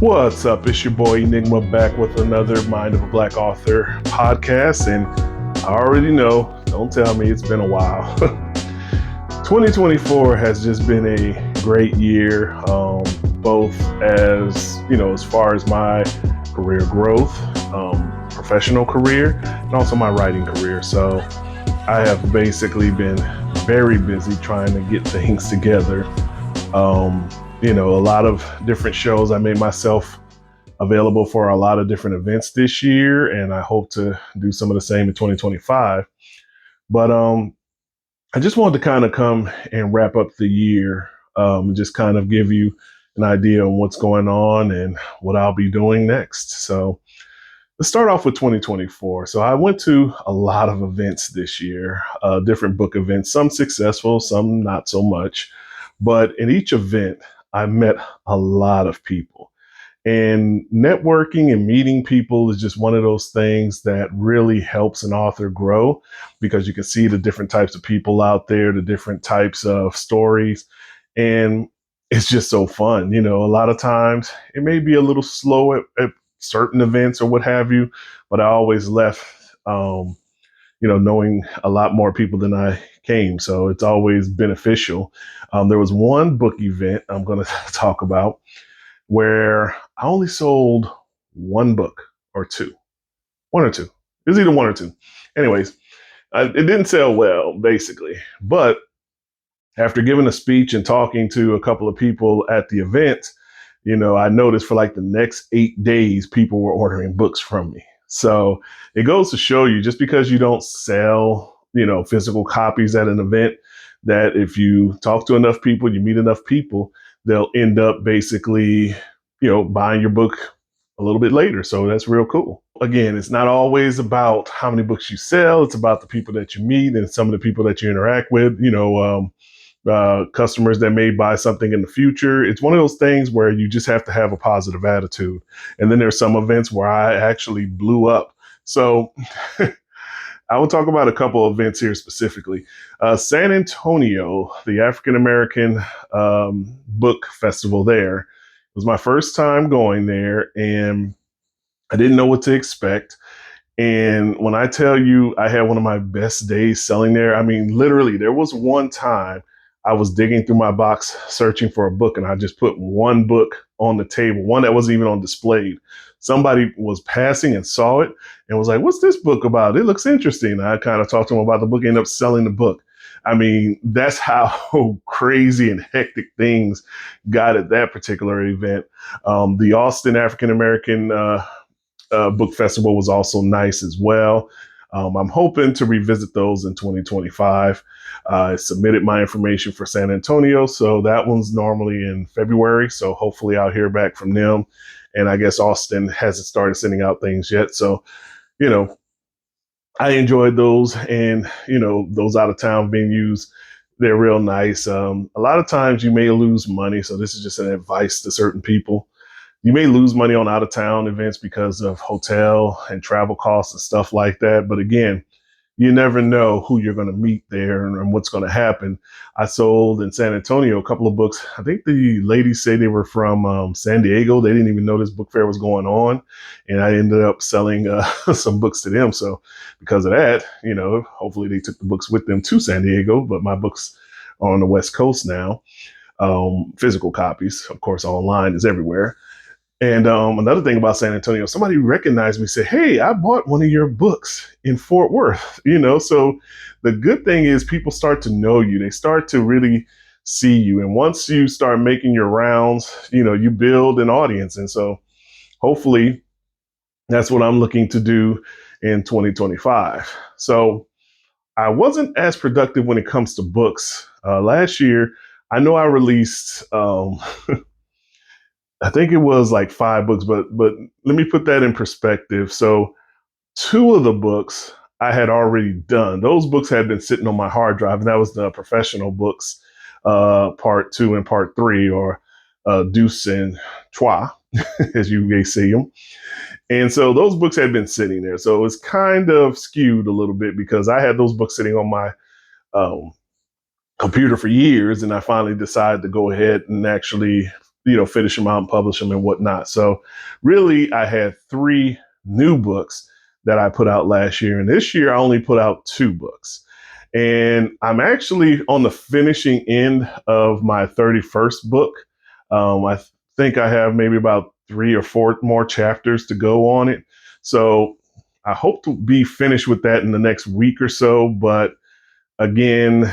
What's up? It's your boy Enigma back with another Mind of a Black Author podcast. And I already know, don't tell me it's been a while. 2024 has just been a great year, both as far as my career growth, professional career, and also my writing career. So I have basically been very busy trying to get things together. A lot of different shows. I made myself available for a lot of different events this year, and I hope to do some of the same in 2025. But I just wanted to kind of come and wrap up the year, and just kind of give you an idea on what's going on and what I'll be doing next. So let's start off with 2024. So I went to a lot of events this year, different book events, some successful, some not so much. But in each event, I met a lot of people. And networking and meeting people is just one of those things that really helps an author grow because you can see the different types of people out there, the different types of stories. And it's just so fun. A lot of times it may be a little slow at certain events or what have you, but I always left, knowing a lot more people than I came. So it's always beneficial. There was one book event I'm going to talk about where I only sold one book or two, one or two. It was either one or two. Anyways, it didn't sell well, basically. But after giving a speech and talking to a couple of people at the event, I noticed for like the next 8 days, people were ordering books from me. So it goes to show you just because you don't sell, physical copies at an event, that if you talk to enough people, you meet enough people, they'll end up basically, buying your book a little bit later. So that's real cool. Again, it's not always about how many books you sell. It's about the people that you meet and some of the people that you interact with, customers that may buy something in the future. It's one of those things where you just have to have a positive attitude. And then there's some events where I actually blew up. So I will talk about a couple of events here specifically. San Antonio, the African American book festival there, was my first time going there, and I didn't know what to expect. And when I tell you I had one of my best days selling there, I mean, literally, there was one time I was digging through my box searching for a book, and I just put one book on the table, one that wasn't even on display. Somebody was passing and saw it and was like, "What's this book about? It looks interesting." I kind of talked to them about the book, ended up selling the book. I mean, that's how crazy and hectic things got at that particular event. The Austin African American Book Festival was also nice as well. I'm hoping to revisit those in 2025. I submitted my information for San Antonio, so that one's normally in February. So hopefully I'll hear back from them. And I guess Austin hasn't started sending out things yet. So, you know, I enjoyed those, and those out of town venues, they're real nice. A lot of times you may lose money, so this is just an advice to certain people. You may lose money on out of town events because of hotel and travel costs and stuff like that. But again, you never know who you're going to meet there and what's going to happen. I sold in San Antonio a couple of books. I think the ladies say they were from San Diego. They didn't even know this book fair was going on. And I ended up selling some books to them. So because of that, hopefully they took the books with them to San Diego. But my books are on the West Coast now. Physical copies, of course, online is everywhere. And another thing about San Antonio, somebody recognized me, said, "Hey, I bought one of your books in Fort Worth." So the good thing is people start to know you. They start to really see you. And once you start making your rounds, you build an audience. And so hopefully that's what I'm looking to do in 2025. So I wasn't as productive when it comes to books. Last year, I know I released I think it was like 5 books, but let me put that in perspective. So 2 of the books I had already done. Those books had been sitting on my hard drive, and that was the professional books, part 2 and part 3, or Deuce and Trois, as you may see them. And so those books had been sitting there. So it was kind of skewed a little bit because I had those books sitting on my um, computer for years, and I finally decided to go ahead and actually finish them out and publish them and whatnot. So really, I had 3 new books that I put out last year. And this year, I only put out 2 books. And I'm actually on the finishing end of my 31st book. I think I have maybe about 3 or 4 more chapters to go on it. So I hope to be finished with that in the next week or so. But again,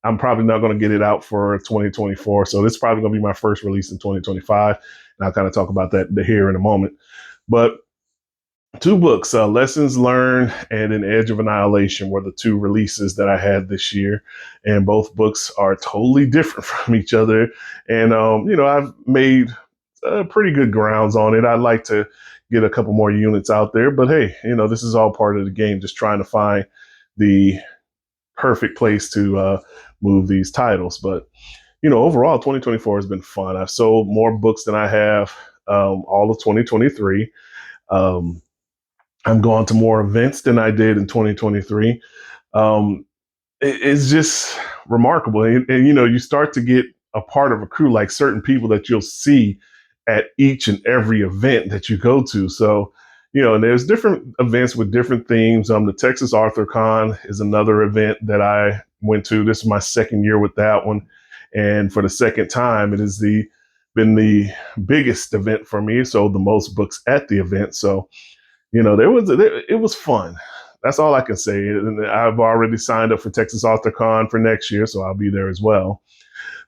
I'm probably not going to get it out for 2024. So this is probably going to be my first release in 2025. And I'll kind of talk about that here in a moment. But 2 books, Lessons Learned and An Edge of Annihilation, were the 2 releases that I had this year. And both books are totally different from each other. And, I've made pretty good grounds on it. I'd like to get a couple more units out there. But hey, this is all part of the game, just trying to find the perfect place to move these titles. But, overall, 2024 has been fun. I've sold more books than I have all of 2023. I'm going to more events than I did in 2023. It's just remarkable. And, you start to get a part of a crew, like certain people that you'll see at each and every event that you go to. So, and there's different events with different themes. The Texas ArthurCon is another event that I went to. This is my second year with that one. And for the second time, it has been the biggest event for me. So the most books at the event. So, it was fun. That's all I can say. And I've already signed up for Texas AuthorCon for next year, so I'll be there as well.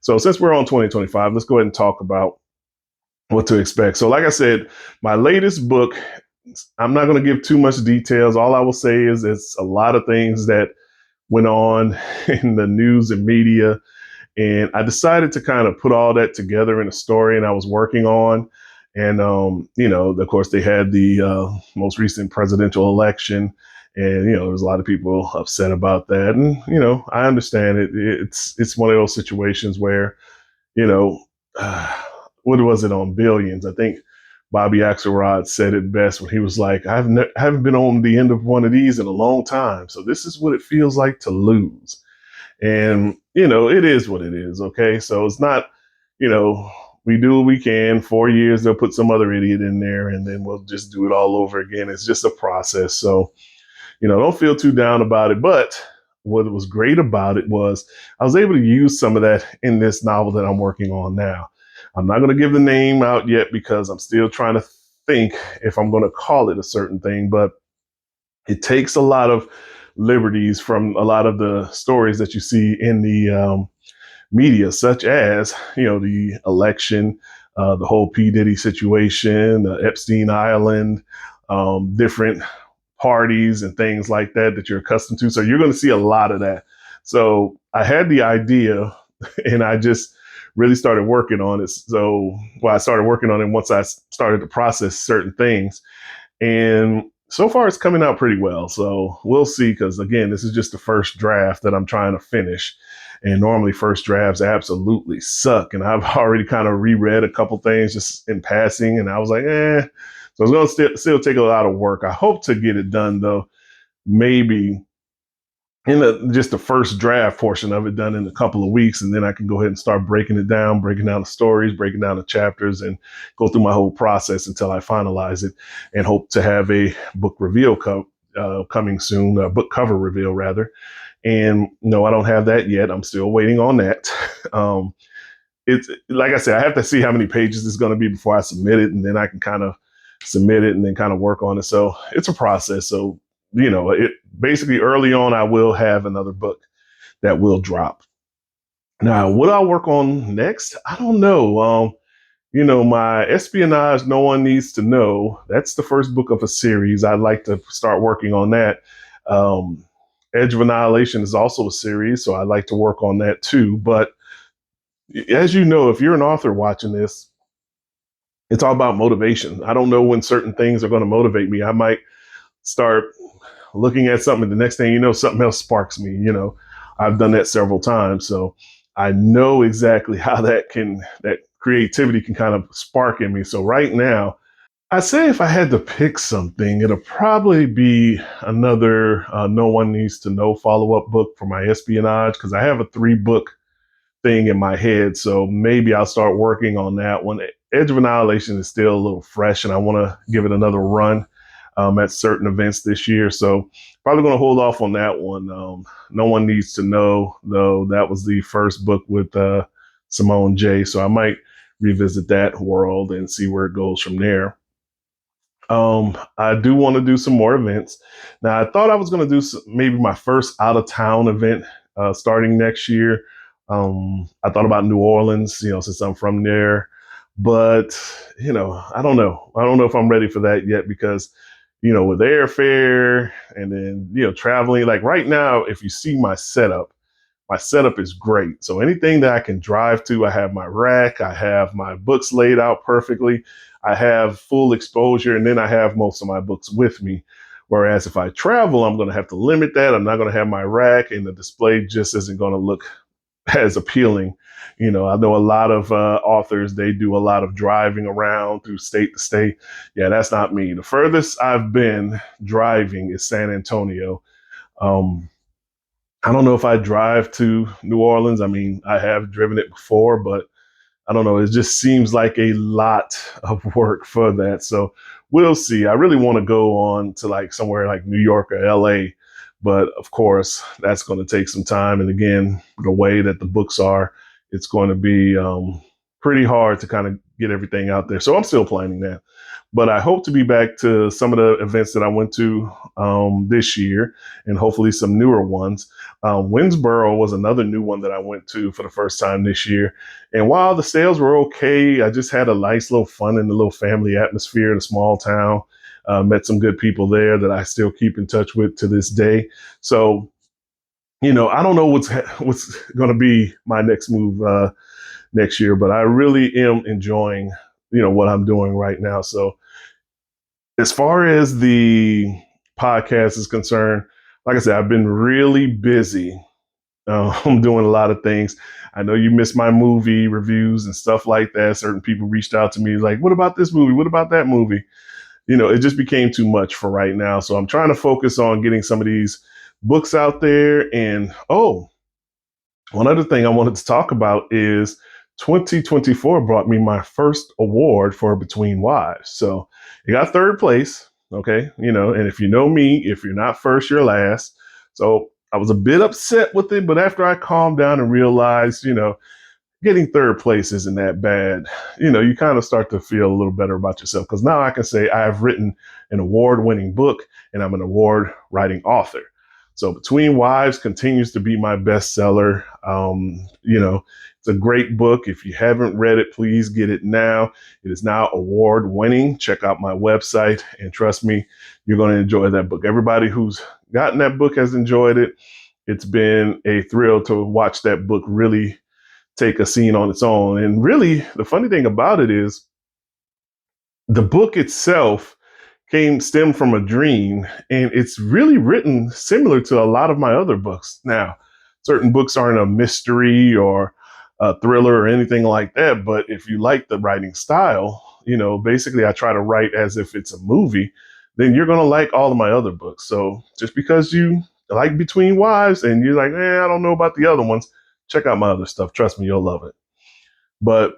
So since we're on 2025, let's go ahead and talk about what to expect. So like I said, my latest book, I'm not going to give too much details. All I will say is it's a lot of things that went on in the news and media. And I decided to kind of put all that together in a story, and I was working on. And, of course, they had the most recent presidential election. And, there was a lot of people upset about that. And, I understand it. It's one of those situations where, what was it on Billions? I think Bobby Axelrod said it best when he was like, I haven't been on the end of one of these in a long time. So this is what it feels like to lose. And, it is what it is. Okay. So it's not, we do what we can. 4 years, they'll put some other idiot in there and then we'll just do it all over again. It's just a process. So, don't feel too down about it. But what was great about it was I was able to use some of that in this novel that I'm working on now. I'm not going to give the name out yet because I'm still trying to think if I'm going to call it a certain thing, but it takes a lot of liberties from a lot of the stories that you see in the media, such as, the election, the whole P. Diddy situation, the Epstein Island, different parties and things like that you're accustomed to. So you're going to see a lot of that. So I had the idea and I just really started working on it. So, I started working on it once I started to process certain things. And so far it's coming out pretty well. So we'll see, because again, this is just the first draft that I'm trying to finish. And normally first drafts absolutely suck. And I've already kind of reread a couple things just in passing. And I was like, eh. So it's going to still take a lot of work. I hope to get it done, though, maybe in just the first draft portion of it done in a couple of weeks. And then I can go ahead and start breaking down the stories, breaking down the chapters, and go through my whole process until I finalize it, and hope to have a book reveal coming soon, a book cover reveal rather. And no, I don't have that yet. I'm still waiting on that. It's like I said, I have to see how many pages it's going to be before I submit it, and then I can kind of submit it and then kind of work on it. So it's a process. So, it basically early on, I will have another book that will drop. Now, what I'll work on next, I don't know. My espionage, No One Needs to Know. That's the first book of a series. I'd like to start working on that. Edge of Annihilation is also a series, so I'd like to work on that too. But as you know, if you're an author watching this, it's all about motivation. I don't know when certain things are going to motivate me. I might start looking at something, the next thing you know, something else sparks me. I've done that several times. So I know exactly how that creativity can kind of spark in me. So right now, I say if I had to pick something, it'll probably be another No One Needs to Know follow-up book for my espionage, because I have a 3-book thing in my head. So maybe I'll start working on that one. Edge of Annihilation is still a little fresh, and I want to give it another run at certain events this year. So probably going to hold off on that one. No One Needs to Know, though, that was the first book with Simone J. So I might revisit that world and see where it goes from there. I do want to do some more events. Now, I thought I was going to do maybe my first out of town event starting next year. I thought about New Orleans, since I'm from there, but I don't know. I don't know if I'm ready for that yet because, with airfare and then, traveling, like right now, if you see my setup is great. So anything that I can drive to, I have my rack, I have my books laid out perfectly, I have full exposure, and then I have most of my books with me. Whereas if I travel, I'm going to have to limit that. I'm not going to have my rack, and the display just isn't going to look as appealing. I know a lot of authors, they do a lot of driving around through state to state. Yeah, that's not me. The furthest I've been driving is San Antonio. Um, I don't know if I drive to New Orleans. I mean, I have driven it before, but I don't know. It just seems like a lot of work for that. So we'll see. I really want to go on to like somewhere like New York or LA. But of course, that's going to take some time. And again, the way that the books are, it's going to be pretty hard to kind of get everything out there. So I'm still planning that. But I hope to be back to some of the events that I went to this year and hopefully some newer ones. Winsboro was another new one that I went to for the first time this year. And while the sales were okay, I just had a nice little fun in the little family atmosphere in a small town. Met some good people there that I still keep in touch with to this day. So, I don't know what's going to be my next move next year, but I really am enjoying, what I'm doing right now. So as far as the podcast is concerned, like I said, I've been really busy. I'm doing a lot of things. I know you missed my movie reviews and stuff like that. Certain people reached out to me like, what about this movie? What about that movie? It just became too much for right now. So I'm trying to focus on getting some of these books out there. And one other thing I wanted to talk about is 2024 brought me my first award for Between Wives. So it got third place. Okay. And if you know me, if you're not first, you're last. So I was a bit upset with it, but after I calmed down and realized, getting third place isn't that bad. You kind of start to feel a little better about yourself because now I can say I have written an award-winning book and I'm an award-writing author. So Between Wives continues to be my bestseller. It's a great book. If you haven't read it, please get it now. It is now award-winning. Check out my website and trust me, you're going to enjoy that book. Everybody who's gotten that book has enjoyed it. It's been a thrill to watch that book really take a scene on its own. And really, the funny thing about it is the book itself stemmed from a dream, and it's really written similar to a lot of my other books. Now, certain books aren't a mystery or a thriller or anything like that, but if you like the writing style, basically I try to write as if it's a movie, then you're going to like all of my other books. So just because you like Between Wives and you're like, I don't know about the other ones, check out my other stuff. Trust me, you'll love it. But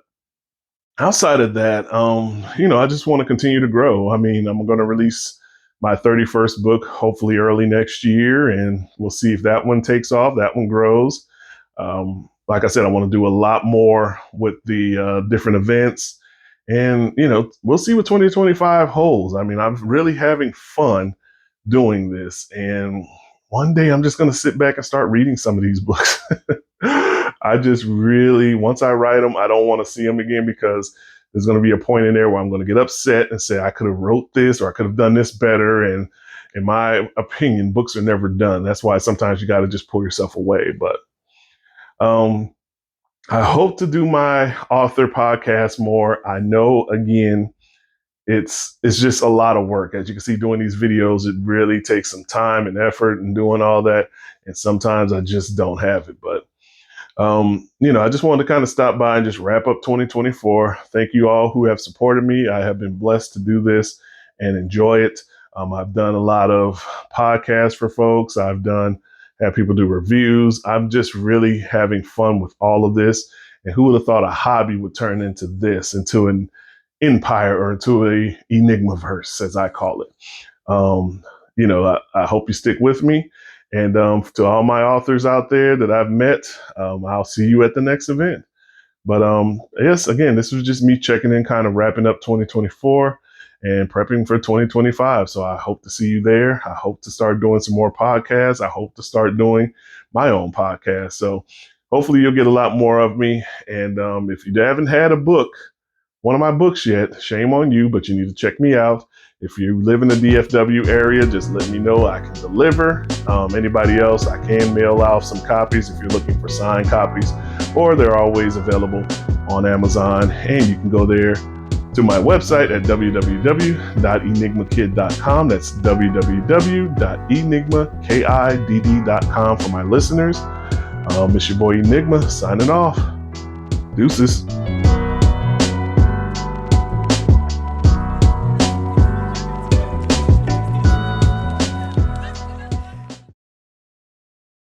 outside of that, I just want to continue to grow. I mean, I'm going to release my 31st book, hopefully early next year, and we'll see if that one takes off, that one grows. Like I said, I want to do a lot more with the different events. And, we'll see what 2025 holds. I mean, I'm really having fun doing this. And one day I'm just going to sit back and start reading some of these books. I just really, once I write them, I don't want to see them again because there's going to be a point in there where I'm going to get upset and say, I could have wrote this or I could have done this better. And in my opinion, books are never done. That's why sometimes you got to just pull yourself away. But I hope to do my author podcast more. I know, again, it's just a lot of work. As you can see, doing these videos, it really takes some time and effort and doing all that. And sometimes I just don't have it. But I just wanted to kind of stop by and just wrap up 2024. Thank you all who have supported me. I have been blessed to do this and enjoy it. I've done a lot of podcasts for folks. I've done have people do reviews. I'm just really having fun with all of this. And who would have thought a hobby would turn into this, into an empire or into a Enigma verse, as I call it. Um, I hope you stick with me. And to all my authors out there that I've met, I'll see you at the next event. But yes, again, this was just me checking in, kind of wrapping up 2024 and prepping for 2025. So I hope to see you there. I hope to start doing some more podcasts. I hope to start doing my own podcast. So hopefully you'll get a lot more of me. And if you haven't had one of my books yet, shame on you, but you need to check me out. If you live in the DFW area, just let me know. I can deliver. Anybody else, I can mail out some copies if you're looking for signed copies, or they're always available on Amazon. And you can go there to my website at www.enigmakid.com. That's www.enigmakidd.com for my listeners. It's your boy Enigma signing off. Deuces.